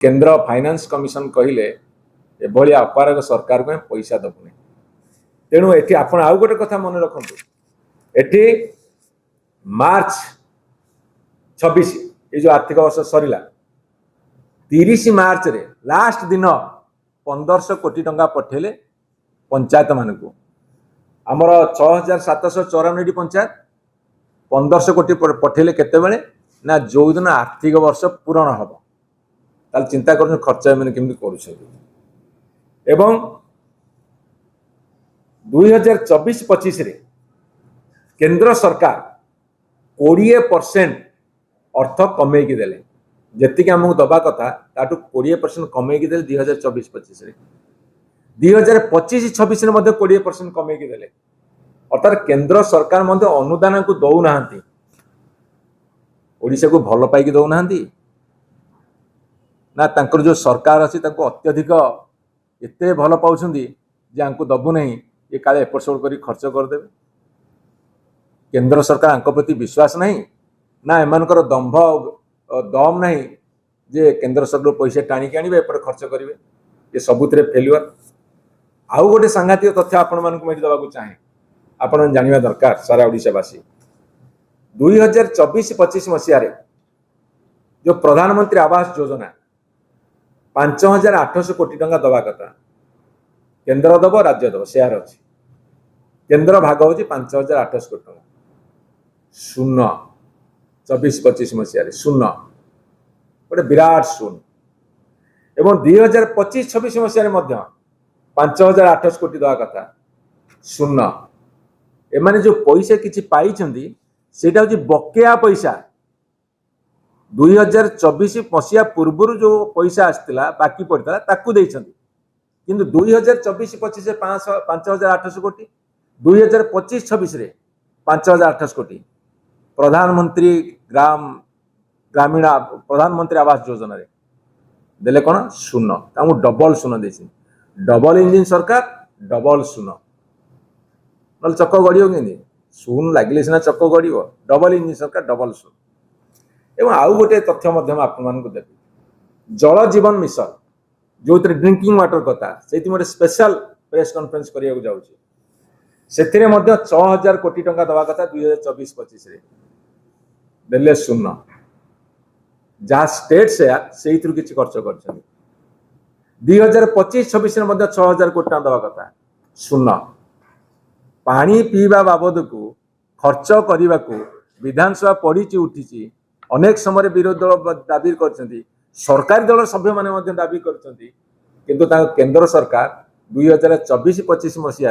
केंद्र finance commission कहले एभली अपारग सरकार को पैसा दबुनी। तेणु एठी आपण आउ गोटे कथा मन रखु एठी मार्च 26 ये जो आर्थिक वर्ष सरला 30 मार्च रे लास्ट दिन 1500 कोटी टंका पठेले पंचायत मान को आमर 6794 पंचायत 1500 कोटी पठेले केते बेले ना जो दिन आर्थिक वर्ष पूर्ण हम ताल चिंता कर खर्च एम केमती कर एवं 2024-25 रे केंद्र सरकार 20% अर्थ कमेकी देले जेतिक आमको दबा कथा ताटू 20% कमेकी देले 2024-25 रे 2025-26 रे मध्ये 20% कमेकी देले अर्थात केंद्र सरकार मध्ये अनुदान को दौ नाहंती ओडिशा को भल पाइकी दौ नाहंती ना तांकर जो सरकार अच्छी अत्यधिक एते भल पाउछंदी जे आंको दबु नहीं ये काले एपट सेपट करी खर्च करदे केंद्र सरकार आंको प्रति विश्वास नहीं ना एमानकर दंभ दम नहीं जे केंद्र सरकार पैसा टाणी आनिबे एपट खर्च करिवे ये सबुतरे फेल्युअर। आउ गोटे सांघातिक तथ्य आपण मानक मेडी दबाकू चाहे आपण जानिबा दरकार सारा ओडिशावासी 2024-25 मसीह जो प्रधानमंत्री आवास योजना 5800 कोटी टंका दबा कथा केंद्र दब राज्य दब शेयर अच्छी केंद्र भाग हूँ 5800 कोटी टंका शून्य 24-25 मसीह शून्य गोटे विराट शून्य एवं 2025-26 मसीह 5800 कोटी दवा कथा शून्य एमाने जो पैसा किछि पाइछंदी सेटा हूँ बकेया पैसा 2024 मसीहा पूर्व जो पैसा आसला बाकी पड़ता ताकू देइछंदी किंतु 2024-25 से 5800 कोटी 2025-26 रे 5800 कोटी प्रधानमंत्री ग्रामीण प्रधानमंत्री आवास योजना रे देले कोन शून्य तामु डबल शून्य देछि डबल इंजिन सरकार डबल शून्य नल चक्क गड़ियो केंदी शून्य लागले सिना चक्क गड़ियो डबल इंजिन सरकार डबल शून्य। एवं आउ गोटे तथ्य आपण देवी जल जीवन मिशन जो ड्रिंकिंग वाटर कथा से स्पेशल प्रेस कॉन्फ्रेंस करिया जाउछि सेथिरे मध्ये 6000 कोटी टंका दवा कथा 2024-25 रे देले शून्य जहाँ स्टेट शेयर से किसी खर्च कर 2025-26 रे मध्ये 6000 कोटी टंका दवा कथा शून्य पानी पीवा बाबद को खर्च करने को विधानसभा पड़ी उठी अनेक समय विरोधी दल दाबी कर सरकारी दल सभ्य मैंने दाबी कर केंद्र सरकार 2024-25 मसीह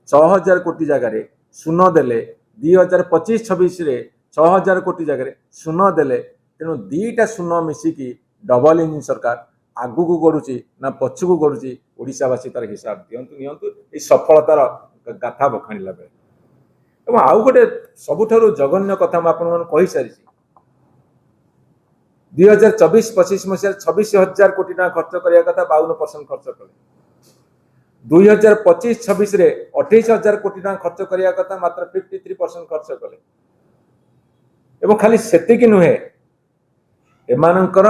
6000 कोटी जगार शून्य देले 2025-26 रे 6000 कोटी जगार शून्य देले तेणु दीटा शून्य मिसिकी डबल इंजिन सरकार आगू को गड़ुची ना पछू को गड़ुची ओडिशावासी तार हिसाब दिंतु नियंतु ये सफलतार गाथा बखाणिला बेले एवं आउ गोटे सबुठारु जघन्य कथा मैं कही सारी 2024-25 मसीह 26,000 कोटी टका खर्च करिया कथा 52% खर्च कले 2025-26 रे 28,000 कोटी टका खर्च करिया कथा मात्र 53% खर्च कले एवं खाली सेतिकी नुहे एमानकर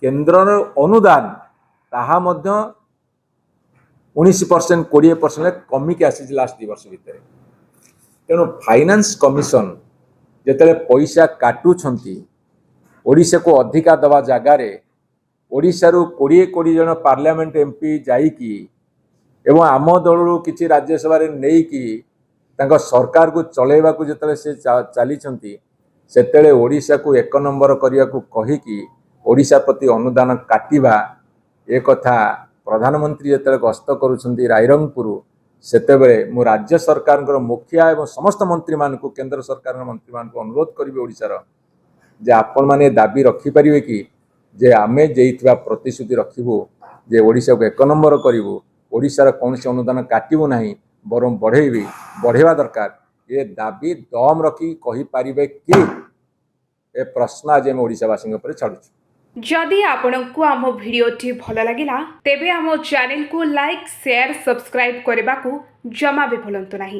केंद्रर अनुदान ताहा मध्य 19% 20% कमिक आसी लास्ट 2 वर्ष भितर तेणु फाइनान्स कमिशन जेतले पैसा काटुछंती ओडिशा को अधिका दवा जगार ओडिशारू 20 कोटी जन पार्लियामेंट एमपी जाइकी एवं आम दलू किसी राज्यसभा नहीं कि सरकार को चलेबा को जिते से चली सेतेले ओडिशा को 1 नंबर करने को कहीकि ओडिशा प्रति अनुदान काटिबा एक कथा प्रधानमंत्री जिते गस्त करुछंती रायरंगपुर सेतेबेले मु राज्य सरकार मुखिया एवं समस्त मंत्री मान को केंद्र सरकार मंत्री मान को अनुरोध करी ओडिशार जे आपण माने दाबी रखिपारे कि जे आमे जेइथिबा प्रतिश्रुति रखिबू जे ओडिशा को 1 नंबर करिवू ओडिशार कौन से अनुदान काटिबू नहीं बरम बढ़ेबी बढ़ेवा दरकार ये दाबी दम रखी कहि पारिबे कि ए प्रश्न आज हम ओडिशावासी ऊपर छाड़ुछु। जदि आपनकु आम भिडियोटी भल लागिला तेबे आम चैनल को लाइक शेयर सब्सक्राइब करने को जमा भी भूलंतु नहीं।